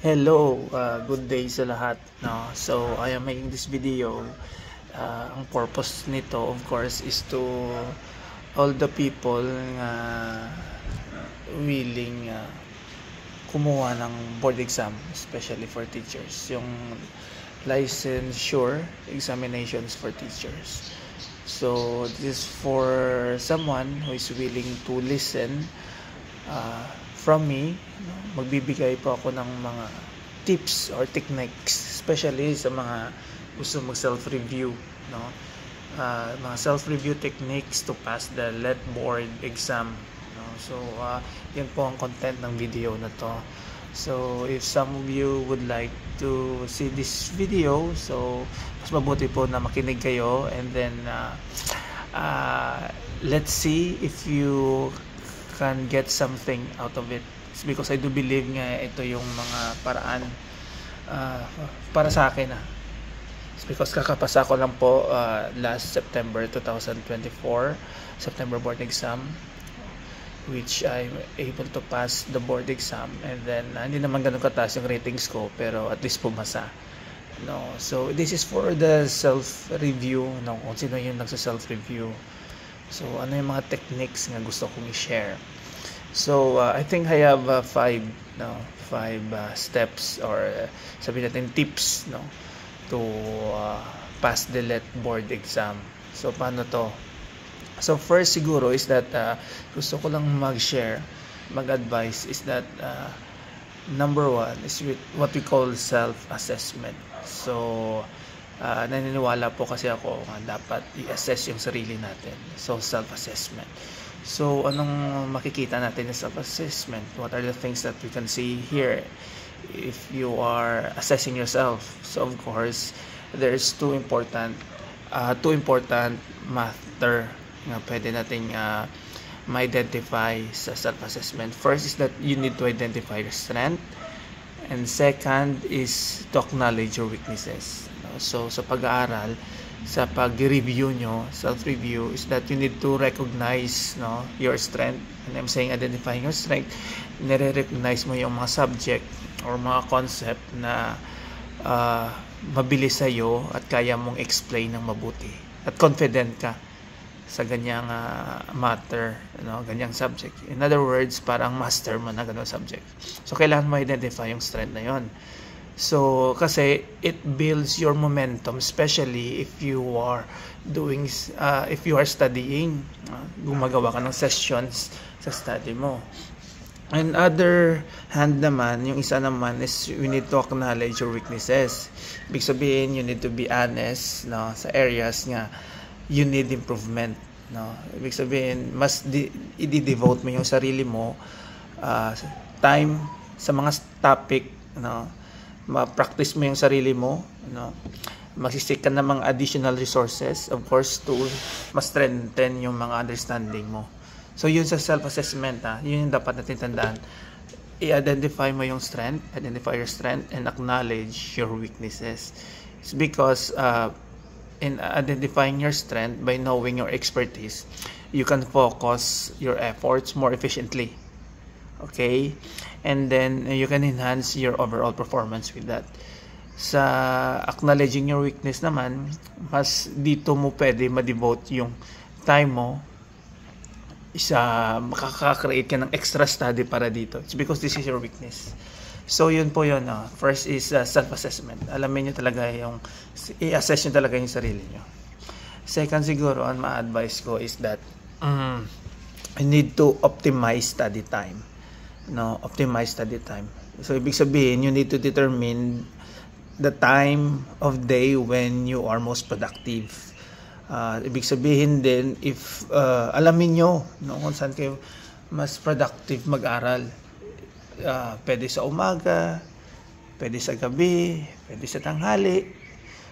Hello, good day sa lahat. No? So, I am making this video. Ang purpose nito, of course, is to all the people na willing kumuha ng board exam, especially for teachers. Yung licensure examinations for teachers. So, this is for someone who is willing to listen from me. Magbibigay po ako ng mga tips or techniques, especially sa mga gusto mag self-review, no? Mga self-review techniques to pass the LET board exam, no? So yan po ang content ng video na to. So if some of you would like to see this video, so mas mabuti po na makinig kayo, and then let's see if you can get something out of it. It's because I do believe nga ito yung mga paraan para sa akin. It's because kakapasa ko lang po last September 2024, September board exam, which I'm able to pass the board exam, and then hindi naman ganun kataas yung ratings ko, pero at least pumasa. No, so this is for the self-review, no, kung sino yung nagsa-self-review. So ano yung mga techniques nga gusto kong i-share. So I think I have five steps, or sabihin natin tips, no, to pass the LET board exam. So paano to? So first siguro is that gusto ko lang mag-advise is that number one is with what we call self-assessment. So naniniwala po kasi ako nga dapat i-assess yung sarili natin. So self-assessment. So anong makikita natin sa self-assessment? What are the things that we can see here if you are assessing yourself? So of course, there's two important matter na pwede nating ma-identify sa self-assessment. First is that you need to identify your strength, and second is to acknowledge your weaknesses. So sa pag-aaral, sa pag-review nyo, self-review, is that you need to recognize, no, your strength. And I'm saying identifying your strength, nire-recognize mo yung mga subject or mga concept na mabilis sa'yo at kaya mong explain ng mabuti at confident ka sa ganyang matter, no, ganyang subject. In other words, parang master mo na ganyang subject. So kailangan mo identify yung strength na yon. So kasi it builds your momentum, especially if you are studying, gumagawa ka ng sessions sa study mo. On other hand naman, yung isa naman is you need to acknowledge your weaknesses. Ibig sabihin, you need to be honest, no, sa areas nga you need improvement, no. Ibig sabihin, mas i-devote mo yung sarili mo time sa mga topic, no. Ma-practice mo yung sarili mo, no? Magsisik ka ng mga additional resources, of course, to ma-strengthen yung mga understanding mo. So yun sa self-assessment, yun yung dapat natin tandaan. I-identify mo yung strength, identify your strength, and acknowledge your weaknesses. It's because in identifying your strength, by knowing your expertise, you can focus your efforts more efficiently. Okay? And then you can enhance your overall performance with that. Sa acknowledging your weakness naman, mas dito mo pwede ma-devote yung time mo, makaka-create ka ng extra study para dito. It's because this is your weakness. So yun po yun. First is self-assessment. Alamin nyo talaga yung, i-assess nyo talaga yung sarili nyo. Second siguro, ang ma-advise ko is that you need to optimize study time. No, optimize study time. So ibig sabihin, you need to determine the time of day when you are most productive. Ibig sabihin din, if alamin nyo, no, kung saan kayo mas productive mag-aral. Pwede sa umaga, pwede sa gabi, pwede sa tanghali,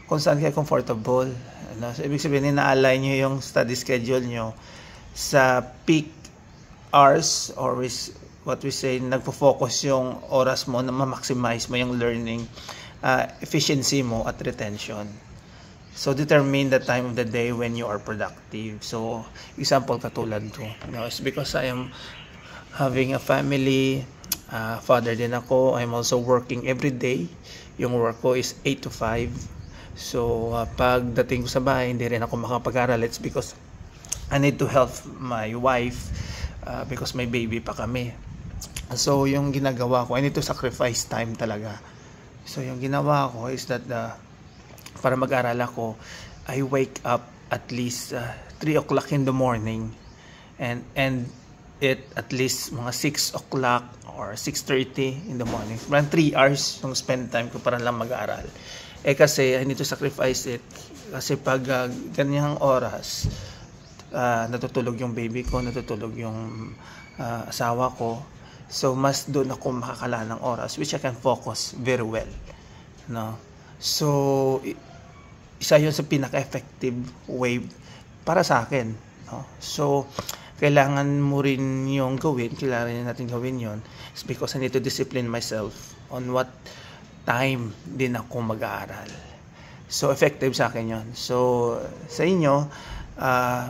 kung saan kayo comfortable. Ano? So ibig sabihin, ina-align nyo yung study schedule nyo sa peak hours, or what we say, nagpo-focus yung oras mo na ma-maximize mo yung learning efficiency mo at retention. So determine the time of the day when you are productive. So example katulad ko, it's because I am having a family, Father din ako. I'm also working every day. Yung work ko is 8 to 5. So, pagdating ko sa bahay, hindi rin ako makapag-aral. It's because I need to help my wife because may baby pa kami. So, yung ginagawa ko, I need to sacrifice time talaga. So, yung ginawa ko is that para mag-aral ako, I wake up at least 3 o'clock in the morning and it at least mga 6 o'clock or 6:30 in the morning. Parang 3 hours yung spend time ko para lang mag-aaral. Kasi I need to sacrifice it. Kasi pag ganyang oras, natutulog yung baby ko, natutulog yung asawa ko. So, mas doon ako makakala ng oras which I can focus very well. No? So, isa yun sa pinaka-effective way para sa akin. No? So, kailangan mo rin yung gawin, kailangan natin gawin yun. It's because I need to discipline myself on what time din ako mag-aaral. So, effective sa akin yun. So, sa inyo,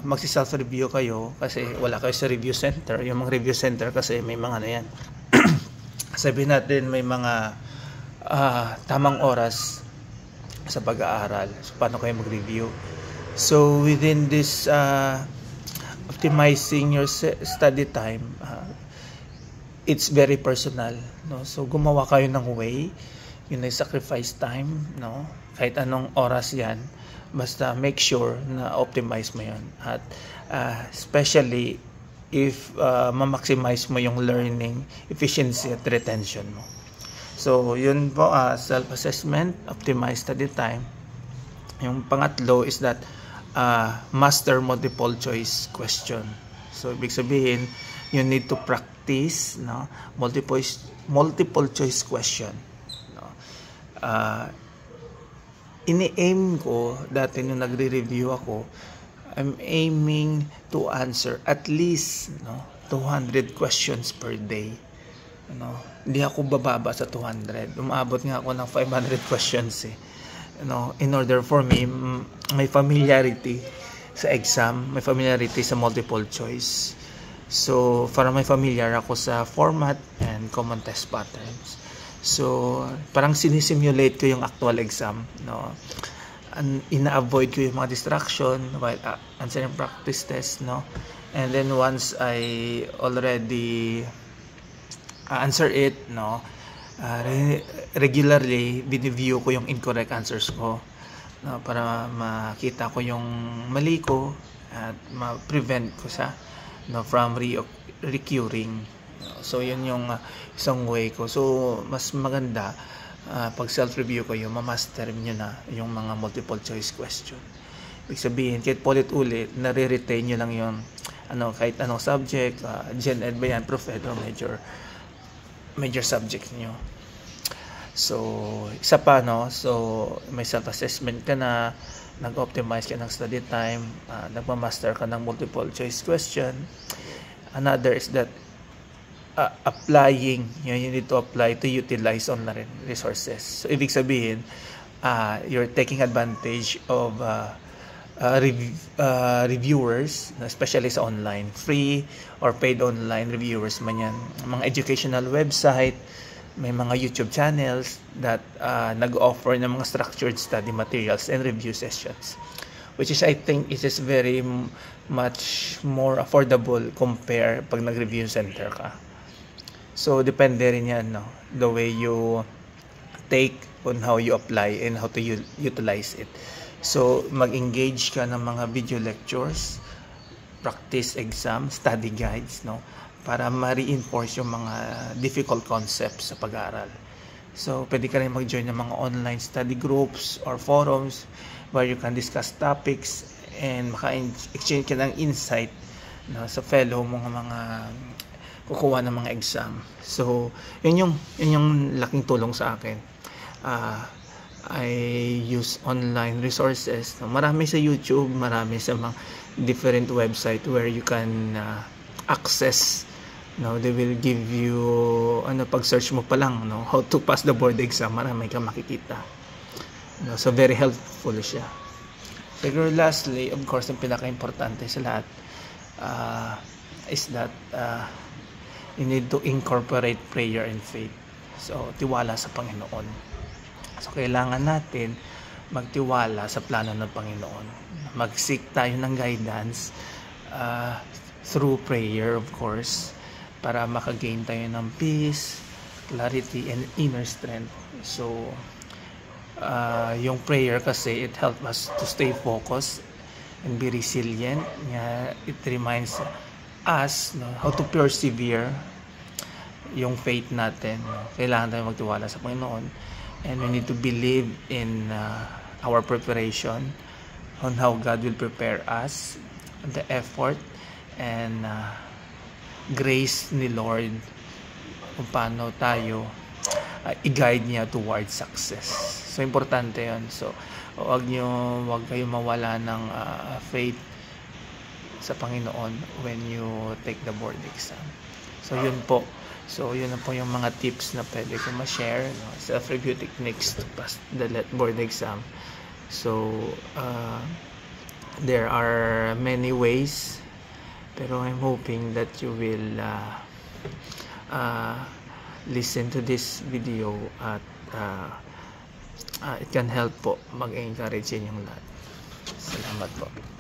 magsi-self-review kayo kasi wala kayo sa review center. Yung mga review center kasi may mga ano yan. Sabihin natin may mga tamang oras sa pag-aaral. So, paano kayo mag-review? So, within this optimizing your study time, it's very personal, no? So, gumawa kayo ng way, yun ay sacrifice time, no? Kahit anong oras yan, basta make sure na optimize mo yun. At especially if ma-maximize mo yung learning efficiency at retention mo. So, yun po, self-assessment, optimize study time. Yung pangatlo is that master multiple choice question. So, ibig sabihin, you need to practice, no, multiple choice question. No? Ini-aim ko, dati nung nagre-review ako, I'm aiming to answer at least 200 questions per day. Hindi ako bababa sa 200. Umabot nga ako ng 500 questions in order for me, may familiarity sa exam, may familiarity sa multiple choice. So, para may familiar ako sa format and common test patterns. So, parang sinisimulate ko yung actual exam, no? Ina-avoid ko yung mga distraction while answering practice test, no? And then once I already answer it, no, regularly biniview ko yung incorrect answers ko, no, para makita ko yung mali ko at ma-prevent ko sa from recurring. So yun yung isang way ko. So mas maganda pag self-review kayo, ma-master nyo na yung mga multiple choice question. Ibig sabihin, kahit ulit-ulit, nare-retain nyo lang yung kahit anong subject, Gen Ed ba yan, Prof Ed, or major subject nyo. So, isa pa, so may self-assessment ka na, nag-optimize ka ng study time, nagma-master ka ng multiple choice question. Another is that applying, you need to apply to utilize online resources. So, ibig sabihin, you're taking advantage of reviewers, especially sa online, free or paid online reviewers man yan, mga educational website, may mga YouTube channels that nag-offer ng mga structured study materials and review sessions, which is, I think, it is very much more affordable compare pag nag-review center ka. So, depende rin yan, the way you take on how you apply and how to utilize it. So, mag-engage ka ng mga video lectures, practice exam, study guides, para ma-reinforce yung mga difficult concepts sa pag-aaral. So, pwede ka rin mag-join ng mga online study groups or forums where you can discuss topics and maka-exchange ka ng insight sa fellow mga kukuha ng mga exam. So, yun yung laking tulong sa akin. I use online resources. Marami sa YouTube, marami sa mga different website where you can access. They will give you, pag search mo pa lang, how to pass the board exam, marami kang makikita. So, very helpful siya. Pero lastly, of course, ang pinaka-importante sa lahat is that you need to incorporate prayer and faith. So, tiwala sa Panginoon. So, kailangan natin magtiwala sa plano ng Panginoon. Mag-seek tayo ng guidance through prayer, of course, para makagain tayo ng peace, clarity, and inner strength. So, yung prayer kasi, it helps us to stay focused and be resilient. It reminds us how to persevere yung faith natin. Kailangan tayo magtiwala sa Panginoon, and we need to believe in our preparation on how God will prepare us, the effort and grace ni Lord kung paano tayo i-guide niya towards success. So, importante yun. So, wag kayo mawala ng faith sa Panginoon when you take the board exam. So, yun po. So, yun na po yung mga tips na pwede ko ma-share. Self-review techniques to pass the board exam. So, there are many ways, pero I'm hoping that you will listen to this video at it can help po mag-encourage inyong lahat. Salamat po.